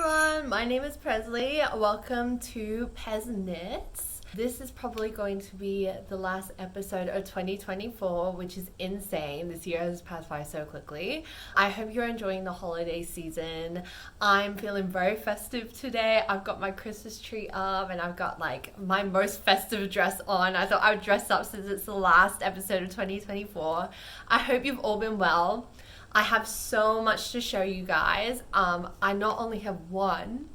everyone, my name is Presley. Welcome to PezKnits. This is probably going to be the last episode of 2024, which is insane. This year has passed by so quickly. I hope you're enjoying the holiday season. I'm feeling very festive today. I've got my Christmas tree up and I've got like my most festive dress on. I thought I would dress up since it's the last episode of 2024. I hope you've all been well. I have so much to show you guys. I not only have one,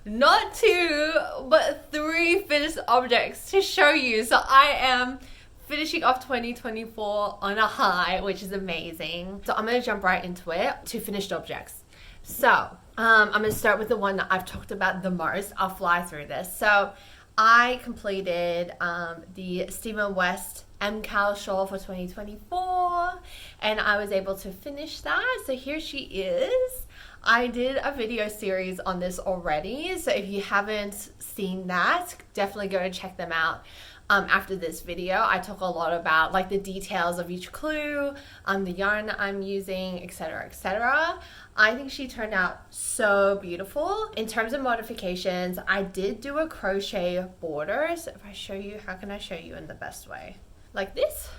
not two, but three finished objects to show you. So I am finishing off 2024 on a high, which is amazing. So I'm going to jump right into it to finished objects. So I'm going to start with the one that I've talked about the most. I'll fly through this. So I completed the Stephen West MCAL shawl for 2024 and I was able to finish that. So here she is. I did a video series on this already, so if you haven't seen that, definitely go and check them out. After this video, I talk a lot about like the details of each clue, the yarn that I'm using, etc, etc. I think she turned out so beautiful. In terms of modifications, I did do a crochet border. So if I show you, how can I show you in the best way? Like this.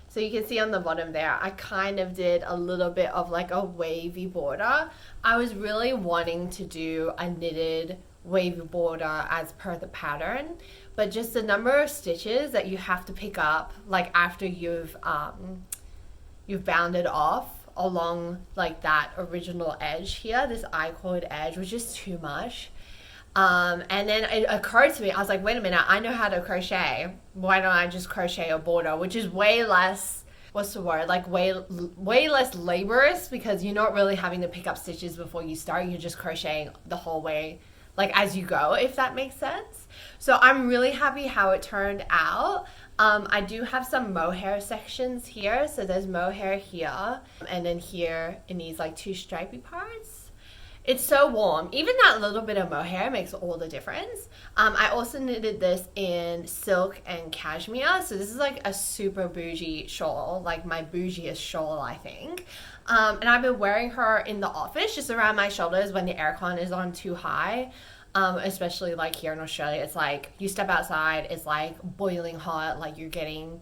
So you can see on the bottom there, I kind of did a little bit of like a wavy border. I was really wanting to do a knitted wavy border as per the pattern, but just the number of stitches that you have to pick up like after you've bounded off along like that original edge here, this I-cord edge, was just too much. And then it occurred to me, I was like, wait a minute, I know how to crochet. Why don't I just crochet a border, which is way less, what's the word, like way less laborious, because you're not really having to pick up stitches before you start. You're just crocheting the whole way, like as you go, if that makes sense. So I'm really happy how it turned out. I do have some mohair sections here. So there's mohair here, and then here in these like two stripy parts. It's so warm. Even that little bit of mohair makes all the difference. I also knitted this in silk and cashmere. So this is like a super bougie shawl, like my bougiest shawl, I think. And I've been wearing her in the office just around my shoulders when the aircon is on too high. Especially like here in Australia, it's like you step outside, it's like boiling hot, like you're getting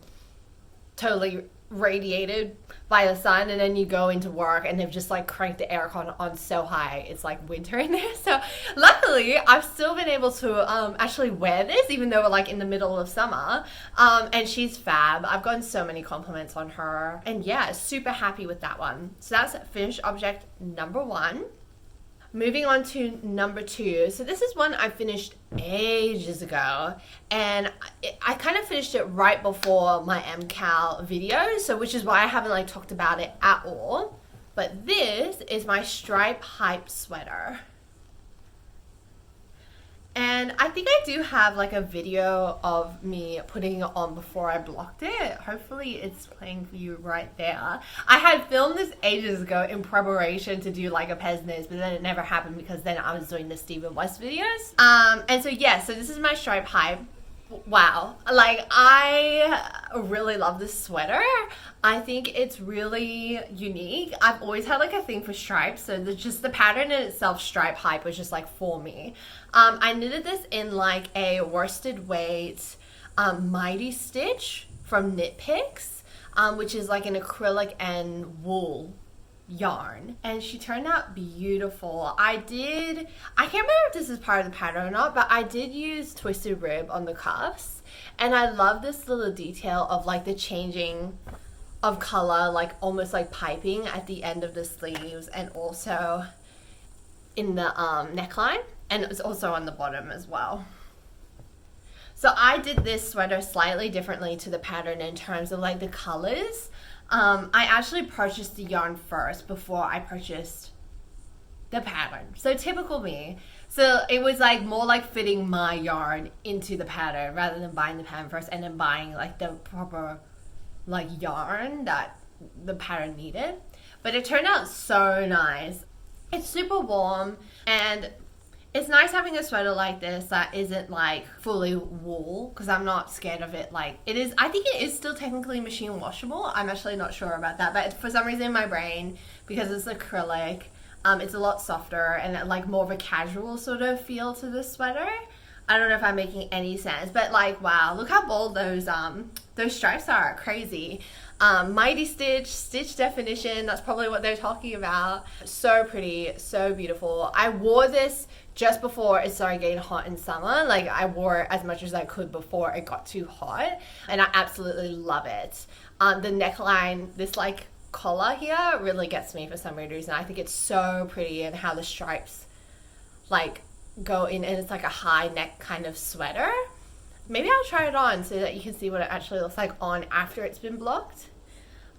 totally radiated by the sun, and then you go into work and they've just like cranked the aircon on so high it's like winter in there. So luckily I've still been able to actually wear this even though we're like in the middle of summer, and she's fab. I've gotten so many compliments on her, and yeah, super happy with that one. So that's finished object number one. Moving on to number two. So this is one I finished ages ago, and I kind of finished it right before my MCAL video, so which is why I haven't like talked about it at all. But this is my stripe hype sweater. And I think I do have like a video of me putting it on before I blocked it. Hopefully it's playing for you right there. I had filmed this ages ago in preparation to do like a PezKnits, but then it never happened because then I was doing the Stephen West videos. And so yeah, so this is my stripe hype. Wow, like I really love this sweater. I think it's really unique. I've always had like a thing for stripes, so just the pattern in itself, stripe hype, was just like for me. I knitted this in like a worsted weight mighty stitch from Knit Picks, which is like an acrylic and wool yarn, and she turned out beautiful. I can't remember if this is part of the pattern or not, but I did use twisted rib on the cuffs, and I love this little detail of like the changing of color, like almost like piping at the end of the sleeves and also in the neckline, and it was also on the bottom as well. So I did this sweater slightly differently to the pattern in terms of like the colors. I actually purchased the yarn first before I purchased the pattern. So typical me. So it was like more like fitting my yarn into the pattern rather than buying the pattern first and then buying like the proper like yarn that the pattern needed. But it turned out so nice. It's super warm, and it's nice having a sweater like this that isn't like fully wool, because I'm not scared of it. Like it is, I think it is still technically machine washable. I'm actually not sure about that, but for some reason in my brain, because it's acrylic, It's a lot softer and like more of a casual sort of feel to the sweater. I don't know if I'm making any sense, but like, wow, look how bold those stripes are. Crazy. Mighty stitch definition, that's probably what they're talking about. So pretty, so beautiful. I wore this just before it started getting hot in summer. Like, I wore it as much as I could before it got too hot, and I absolutely love it. The neckline, this like collar here really gets me for some weird reason. I think it's so pretty, and how the stripes like go in, and it's like a high neck kind of sweater. Maybe I'll try it on so that you can see what it actually looks like on after it's been blocked.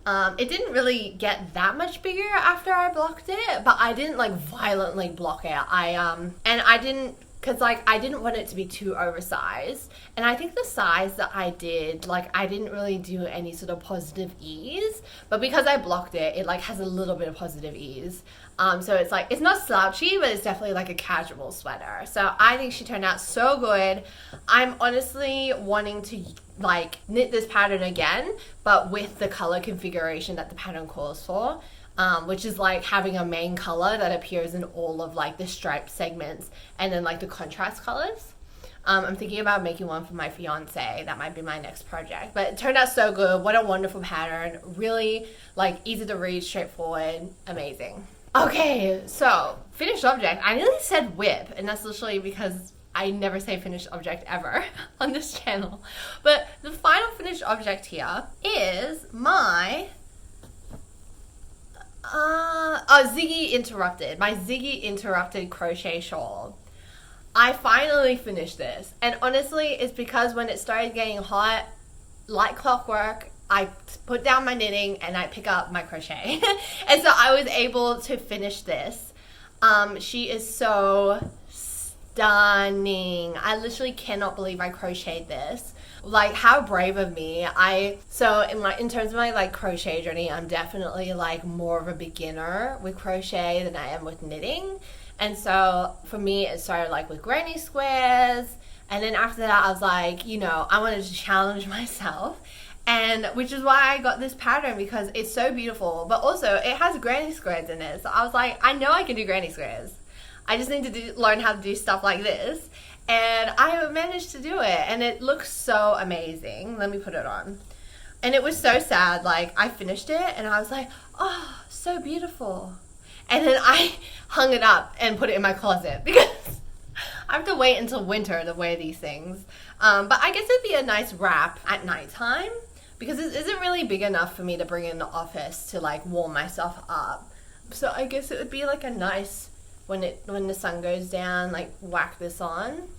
It didn't really get that much bigger after I blocked it, but I didn't like violently block it. I didn't, because like I didn't want it to be too oversized, and I think the size that I did, like I didn't really do any sort of positive ease, but because I blocked it, it like has a little bit of positive ease. So it's like, it's not slouchy, but it's definitely like a casual sweater. So I think she turned out so good. I'm honestly wanting to like knit this pattern again, but with the color configuration that the pattern calls for, which is like having a main color that appears in all of like the stripe segments, and then like the contrast colors. I'm thinking about making one for my fiance. That might be my next project, but it turned out so good. What a wonderful pattern. Really like easy to read, straightforward, amazing. Okay, so finished object. I nearly said whip, and that's literally because I never say finished object ever on this channel. But the final finished object here is my Ziggy Interrupted. My Ziggy Interrupted crochet shawl. I finally finished this, and honestly, it's because when it started getting hot, like clockwork, I put down my knitting and I pick up my crochet. And so I was able to finish this. She is so stunning. I literally cannot believe I crocheted this. Like, how brave of me. So in terms of my like crochet journey, I'm definitely like more of a beginner with crochet than I am with knitting. And so for me, it started like with granny squares, and then after that I was like, you know, I wanted to challenge myself. And which is why I got this pattern, because it's so beautiful, but also it has granny squares in it. So I was like, I know I can do granny squares. I just need to learn how to do stuff like this. And I managed to do it, and it looks so amazing. Let me put it on. And it was so sad. Like, I finished it and I was like, oh, so beautiful. And then I hung it up and put it in my closet because I have to wait until winter to wear these things. But I guess it'd be a nice wrap at nighttime, because it isn't really big enough for me to bring in the office to like warm myself up. So I guess it would be like a nice, when the sun goes down, like whack this on.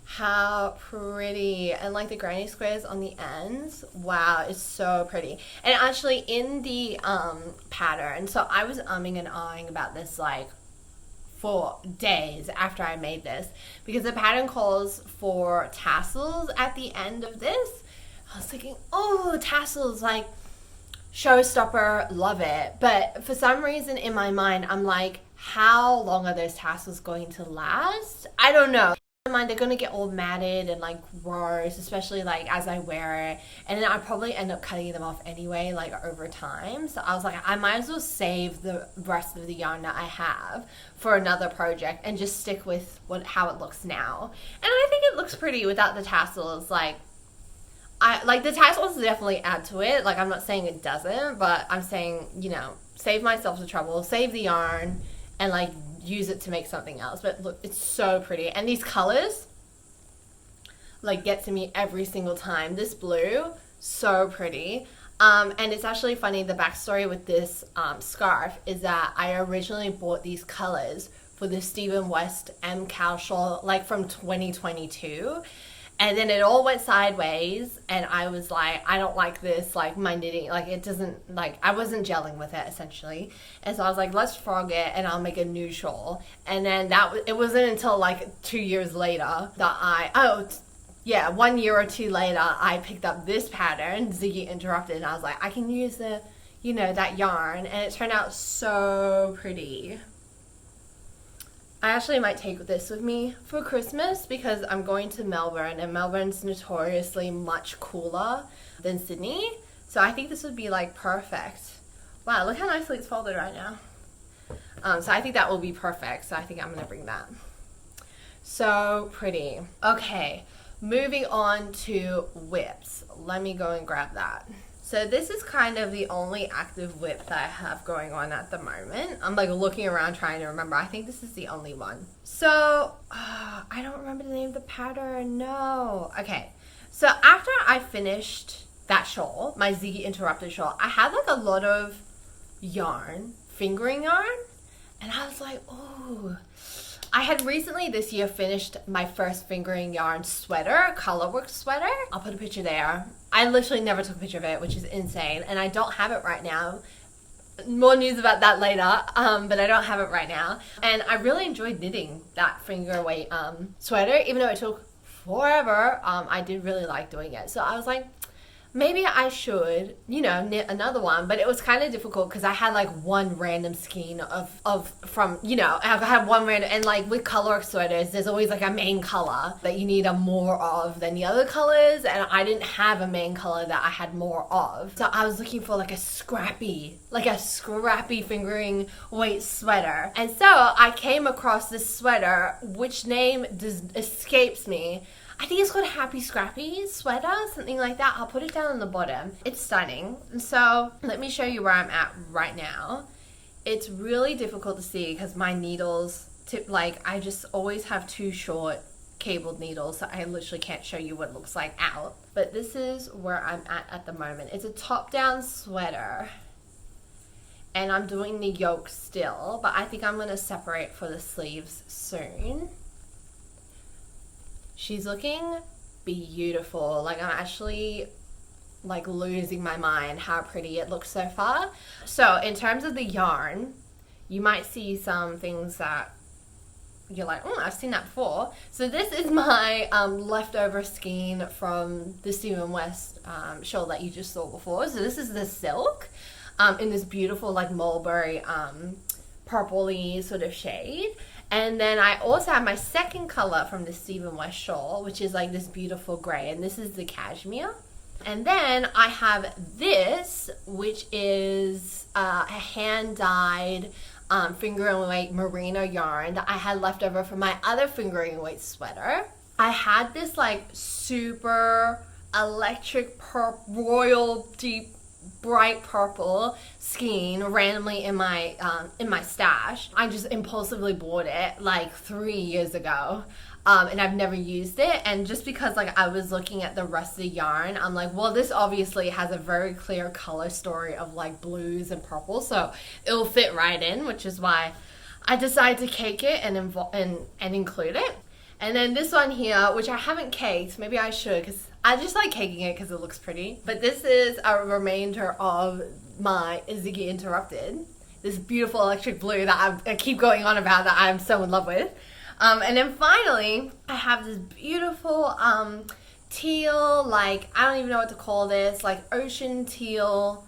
How pretty. And like the granny squares on the ends, wow, it's so pretty. And actually in the pattern, so I was umming and ahhing about this like for days after I made this, because the pattern calls for tassels at the end of this. I was thinking, oh, tassels, like showstopper, love it. But for some reason in my mind, I'm like, how long are those tassels going to last? I don't know. In my mind, they're going to get all matted and like gross, especially like as I wear it, and then I'd probably end up cutting them off anyway, like over time. So I was like, I might as well save the rest of the yarn that I have for another project and just stick with how it looks now. And I think it looks pretty without the tassels. Like, I like the tassels definitely add to it. Like, I'm not saying it doesn't, but I'm saying, you know, save myself the trouble, save the yarn, and like use it to make something else. But look, it's so pretty, and these colors like get to me every single time. This blue, so pretty. And it's actually funny, the backstory with this scarf is that I originally bought these colors for the Stephen West M. Cal shawl like from 2022. And then it all went sideways, and I was like, I don't like this, like my knitting, like it doesn't, like I wasn't gelling with it essentially. And so I was like, let's frog it and I'll make a new shawl. And then it wasn't until like 2 years later that 1 year or two later, I picked up this pattern, Ziggy Interrupted, and I was like, I can use the, you know, that yarn, and it turned out so pretty. I actually might take this with me for Christmas because I'm going to Melbourne, and Melbourne's notoriously much cooler than Sydney. So I think this would be like perfect. Wow, look how nicely it's folded right now. So I think that will be perfect. So I think I'm gonna bring that. So pretty. Okay, moving on to whips. Let me go and grab that. So this is kind of the only active whip that I have going on at the moment. I'm like looking around trying to remember. I think this is the only one. So I don't remember the name of the pattern. No. Okay. So after I finished that shawl, my Ziggy Interrupted shawl, I had like a lot of yarn, fingering yarn. And I was like, oh. I had recently this year finished my first fingering yarn sweater, colorwork sweater. I'll put a picture there. I literally never took a picture of it, which is insane. And I don't have it right now. More news about that later, but I don't have it right now. And I really enjoyed knitting that finger weight sweater, even though it took forever. I did really like doing it. So I was like, maybe I should, you know, knit another one, but it was kind of difficult because I had like one random skein from, you know, I had one random, and like with color sweaters, there's always like a main color that you need a more of than the other colors, and I didn't have a main color that I had more of. So I was looking for like a scrappy fingering weight sweater. And so I came across this sweater, which name escapes me. I think it's called Happy Scrappy Sweater, something like that. I'll put it down on the bottom. It's stunning. And so let me show you where I'm at right now. It's really difficult to see because my needles, I just always have too short cabled needles, so I literally can't show you what it looks like out. But this is where I'm at the moment. It's a top-down sweater. And I'm doing the yoke still, but I think I'm going to separate for the sleeves soon. She's looking beautiful. Like, I'm actually like losing my mind how pretty it looks so far. So in terms of the yarn, you might see some things that you're like, oh, I've seen that before. So this is my leftover skein from the Stephen West shawl that you just saw before. So this is the silk in this beautiful like mulberry purpley sort of shade. And then I also have my second color from the Stephen West shawl, which is like this beautiful gray, and this is the cashmere. And then I have this, which is a hand-dyed fingering weight merino yarn that I had left over from my other fingering weight sweater. I had this like super electric royal deep bright purple skein randomly in my stash. I just impulsively bought it like 3 years ago, and I've never used it. And just because like I was looking at the rest of the yarn, I'm like, well, this obviously has a very clear color story of like blues and purple, so it'll fit right in, which is why I decided to cake it and include it. And then this one here, which I haven't caked, maybe I should, because I just like caking it because it looks pretty. But this is a remainder of my Ziggy Interrupted. This beautiful electric blue that I keep going on about that I'm so in love with. And then finally, I have this beautiful teal, like, I don't even know what to call this, like ocean teal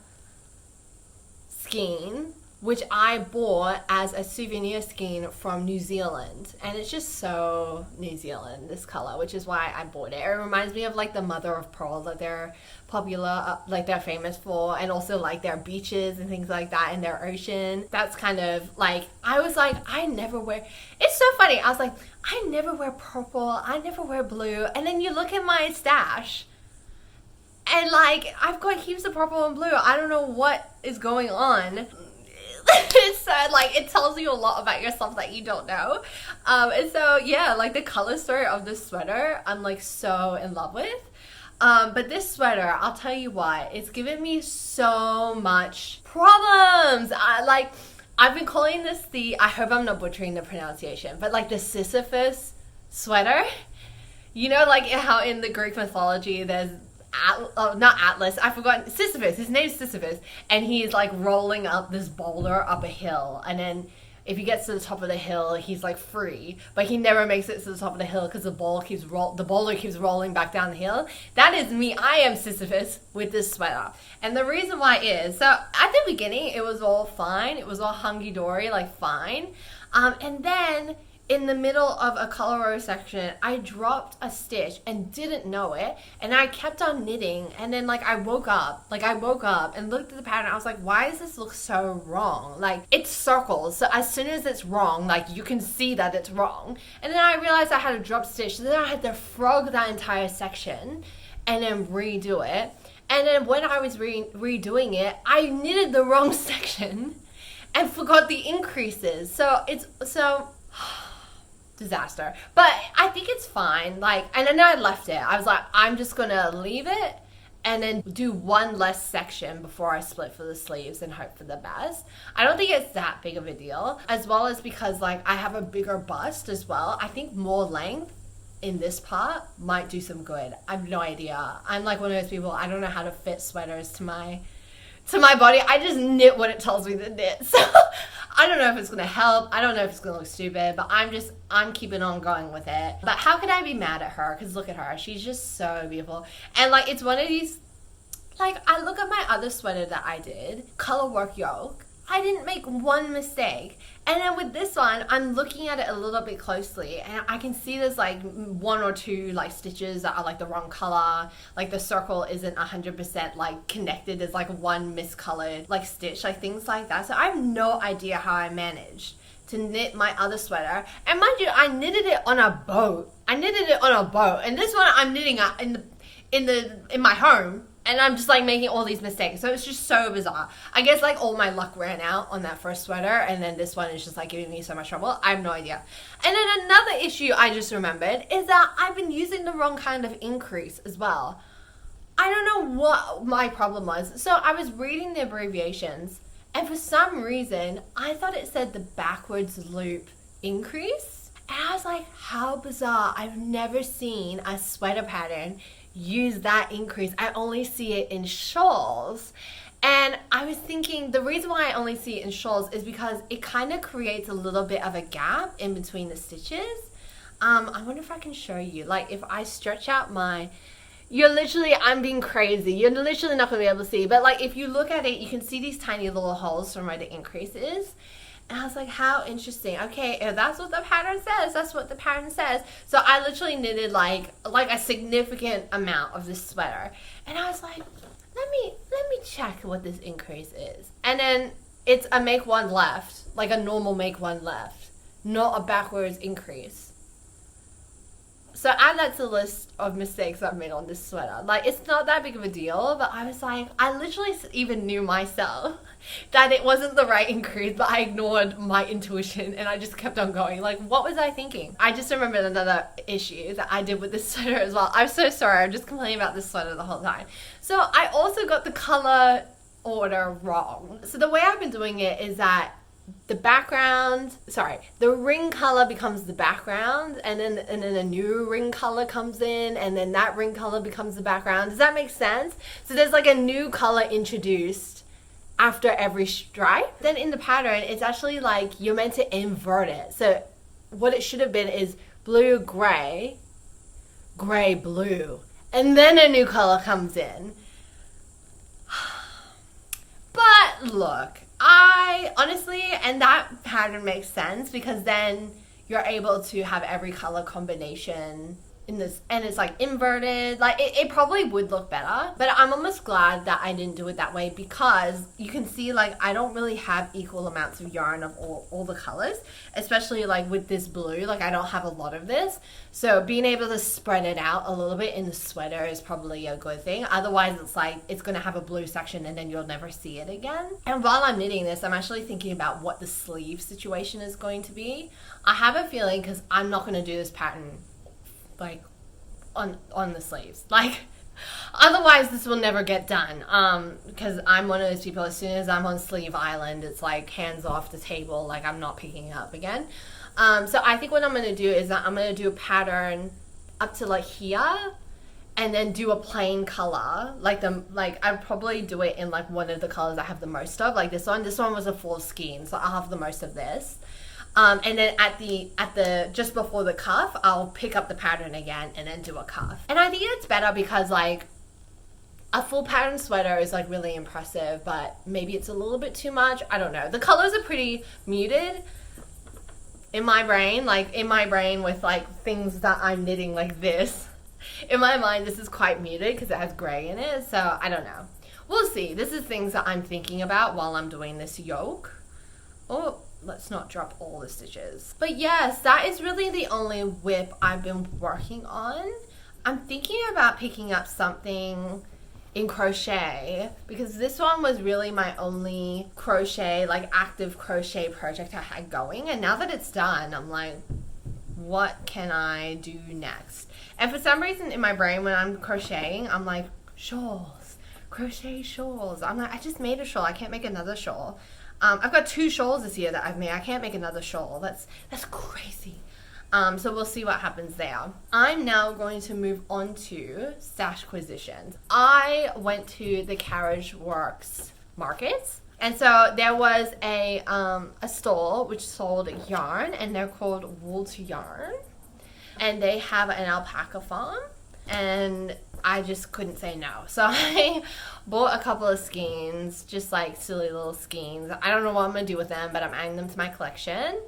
skein, which I bought as a souvenir skein from New Zealand. And it's just so New Zealand, this color, which is why I bought it. It reminds me of like the mother of pearl that they're popular, like they're famous for, and also like their beaches and things like that in their ocean. That's kind of like, I was like, I never wear, it's so funny. I was like, I never wear purple, I never wear blue. And then you look at my stash, and like, I've got heaps of purple and blue. I don't know what is going on. So like it tells you a lot about yourself that you don't know. And so yeah, like the color story of this sweater I'm like so in love with. But this sweater, I'll tell you why, it's given me so much problems. I've been calling this I hope I'm not butchering the pronunciation, but like the Sisyphus sweater. You know, like how in the Greek mythology there's not Atlas, I forgot, Sisyphus, his name's Sisyphus, and he's like rolling up this boulder up a hill, and then if he gets to the top of the hill, he's like free, but he never makes it to the top of the hill because the boulder keeps rolling back down the hill. That is me. I am Sisyphus with this sweater. And the reason why is, so at the beginning, it was all fine. It was all hunky-dory, like fine. And then in the middle of a color row section, I dropped a stitch and didn't know it, and I kept on knitting, and then like I woke up and looked at the pattern. I was like, why does this look so wrong? Like, it's circles, so as soon as it's wrong, like you can see that it's wrong. And then I realized I had a drop stitch, so then I had to frog that entire section and then redo it. And then when I was redoing it, I knitted the wrong section and forgot the increases. So it's disaster. But I think it's fine. Like, and then I left it. I was like, I'm just gonna leave it and then do one less section before I split for the sleeves and hope for the best. I don't think it's that big of a deal, as well as because like I have a bigger bust as well. I think more length in this part might do some good. I have no idea. I'm like one of those people, I don't know how to fit sweaters to my body. I just knit what it tells me to knit. So I don't know if it's gonna help. I don't know if it's gonna look stupid, but I'm keeping on going with it. But how could I be mad at her? Because look at her. She's just so beautiful. And like, it's one of these, like, I look at my other sweater that I did, color work yoke. I didn't make one mistake. And then with this one, I'm looking at it a little bit closely, and I can see there's like one or two like stitches that are like the wrong color. Like the circle isn't 100% like connected. There's like one miscolored like stitch, like things like that. So I have no idea how I managed to knit my other sweater. And mind you, I knitted it on a boat. And this one I'm knitting in my home. And I'm just like making all these mistakes. So it's just so bizarre. I guess like all my luck ran out on that first sweater, and then this one is just like giving me so much trouble. I have no idea. And then another issue I just remembered is that I've been using the wrong kind of increase as well. I don't know what my problem was. So I was reading the abbreviations, and for some reason I thought it said the backwards loop increase. And I was like, how bizarre. I've never seen a sweater pattern use that increase. I only see it in shawls. And I was thinking the reason why I only see it in shawls is because it kind of creates a little bit of a gap in between the stitches. I wonder if I can show you. Like if I stretch out my, I'm being crazy. You're literally not going to be able to see. But like if you look at it, you can see these tiny little holes from where the increase is. And I was like, how interesting. Okay, if that's what the pattern says, that's what the pattern says. So I literally knitted like a significant amount of this sweater. And I was like, let me check what this increase is. And then it's a make one left, like a normal make one left, not a backwards increase. So add that to the list of mistakes I've made on this sweater. Like, it's not that big of a deal, but I was like, I literally even knew myself that it wasn't the right increase, but I ignored my intuition and I just kept on going. Like, what was I thinking? I just remembered another issue that I did with this sweater as well. I'm so sorry. I'm just complaining about this sweater the whole time. So I also got the color order wrong. So the way I've been doing it is that the ring color becomes the background, and then a new ring color comes in, and then that ring color becomes the background. Does that make sense? So there's like a new color introduced after every stripe. Then in the pattern, it's actually like you're meant to invert it. So what it should have been is blue, gray, gray, blue, and then a new color comes in. But look, I honestly, and that pattern makes sense because then you're able to have every color combination in this, and it's like inverted. Like it probably would look better, but I'm almost glad that I didn't do it that way because you can see like I don't really have equal amounts of yarn of all the colors, especially like with this blue. Like I don't have a lot of this, so being able to spread it out a little bit in the sweater is probably a good thing. Otherwise it's like it's gonna have a blue section and then you'll never see it again. And while I'm knitting this, I'm actually thinking about what the sleeve situation is going to be. I have a feeling, because I'm not gonna do this pattern like on the sleeves, like otherwise this will never get done, because I'm one of those people, as soon as I'm on sleeve island, it's like hands off the table, like I'm not picking it up again. So I think what I'm going to do is that I'm going to do a pattern up to like here and then do a plain color, like I'd probably do it in like one of the colors I have the most of, like this one was a full skein, so I'll have the most of this. And then at the just before the cuff, I'll pick up the pattern again and then do a cuff. And I think it's better because like a full pattern sweater is like really impressive, but maybe it's a little bit too much. I don't know. The colors are pretty muted. in my brain, with like things that I'm knitting like this, in my mind this is quite muted because it has grey in it, so I don't know. We'll see. This is things that I'm thinking about while I'm doing this yoke. Oh, let's not drop all the stitches. But yes, that is really the only whip I've been working on. I'm thinking about picking up something in crochet because this one was really my only crochet, like active crochet project I had going, and now that it's done, I'm like, what can I do next? And for some reason in my brain when I'm crocheting, I'm like, shawls, crochet shawls. I'm like, I just made a shawl, I can't make another shawl. I've got 2 shawls this year that I've made. I can't make another shawl. That's crazy. So we'll see what happens there. I'm now going to move on to Stashquisitions. I went to the Carriage Works markets, and so there was a store which sold yarn, and they're called Wool to Yarn, and they have an alpaca farm, and I just couldn't say no. So I bought a couple of skeins, just like silly little skeins. I don't know what I'm gonna do with them, but I'm adding them to my collection.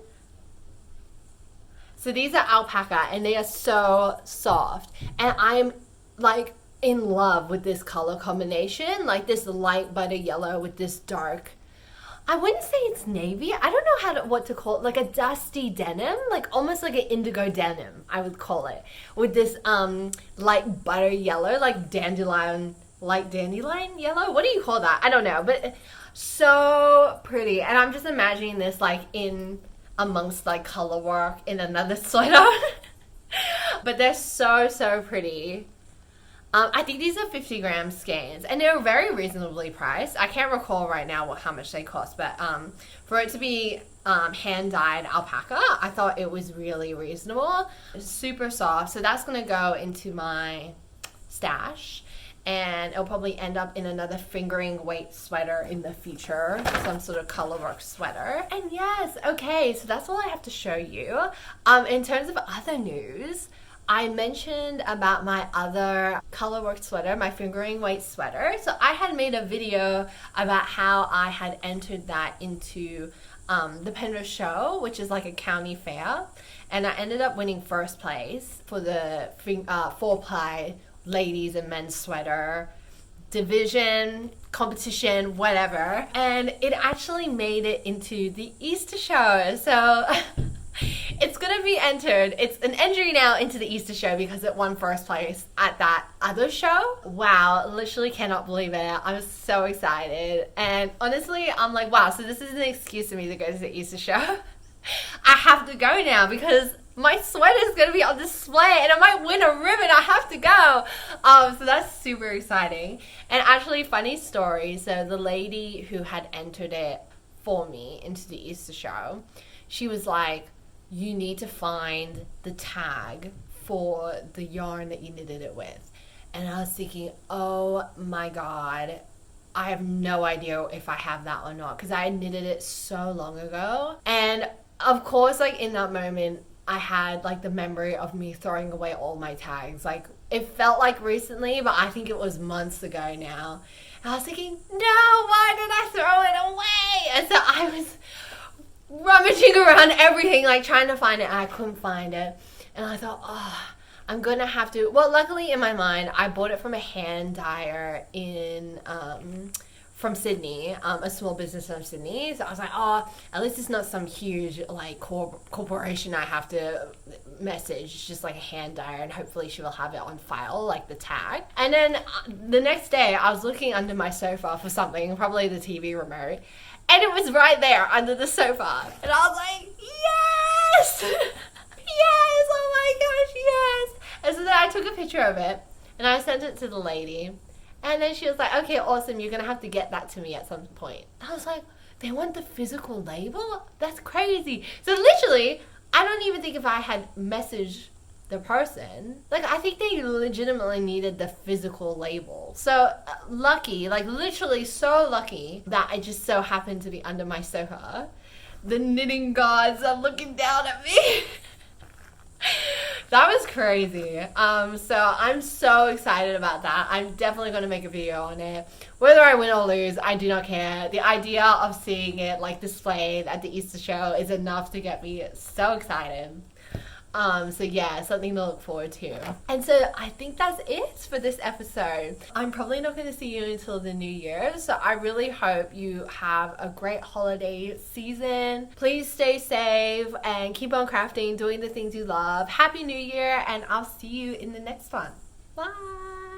So these are alpaca, and they are so soft, and I'm like in love with this color combination, like this light butter yellow with this dark, I wouldn't say it's navy, I don't know what to call it, like a dusty denim, like almost like an indigo denim, I would call it, with this light butter yellow, like light dandelion yellow, what do you call that? I don't know, but so pretty. And I'm just imagining this like in amongst like color work in another sweater. But they're so pretty. I think these are 50 gram skeins, and they're very reasonably priced. I can't recall right now how much they cost, but for it to be hand-dyed alpaca, I thought it was really reasonable. It's super soft, so that's going to go into my stash, and it'll probably end up in another fingering weight sweater in the future, some sort of colorwork sweater. And yes, okay, so that's all I have to show you. In terms of other news, I mentioned about my other colorwork sweater, my fingering weight sweater. So I had made a video about how I had entered that into the Penrith show, which is like a county fair, and I ended up winning first place for the 4-ply ladies and men's sweater division, competition, whatever, and it actually made it into the Easter show. So it's gonna be entered. It's an entry now into the Easter show because it won first place at that other show. Wow, literally cannot believe it. I'm so excited. And honestly, I'm like, wow, so this is an excuse for me to go to the Easter show. I have to go now because my sweater is going to be on display and I might win a ribbon. I have to go. So that's super exciting. And actually, funny story. So the lady who had entered it for me into the Easter show, she was like, you need to find the tag for the yarn that you knitted it with. And I was thinking, oh my God, I have no idea if I have that or not, because I knitted it so long ago. And of course, like in that moment, I had like the memory of me throwing away all my tags. Like it felt like recently, but I think it was months ago now. And I was thinking, no, why did I throw it away? And so I was rummaging around everything, like trying to find it, and I couldn't find it. And I thought, oh, I'm gonna have to, well, luckily in my mind, I bought it from a hand dyer from Sydney, a small business from Sydney. So I was like, oh, at least it's not some huge like corporation I have to message. It's just like a hand dyer, and hopefully she will have it on file, like the tag. And then the next day I was looking under my sofa for something, probably the TV remote, and it was right there under the sofa. And I was like, yes! Yes! Oh my gosh, yes! And so then I took a picture of it and I sent it to the lady. And then she was like, okay, awesome, you're going to have to get that to me at some point. I was like, they want the physical label? That's crazy. So literally, I don't even think if I had messaged the person, like I think they legitimately needed the physical label. So lucky, like literally so lucky that I just so happened to be under my sofa. The knitting gods are looking down at me. That was crazy. So I'm so excited about that. I'm definitely going to make a video on it. Whether I win or lose, I do not care. The idea of seeing it like displayed at the Easter show is enough to get me so excited. So yeah, something to look forward to. And so I think that's it for this episode. I'm probably not going to see you until the new year, so I really hope you have a great holiday season. Please stay safe and keep on crafting, doing the things you love. Happy New Year, and I'll see you in the next one. Bye!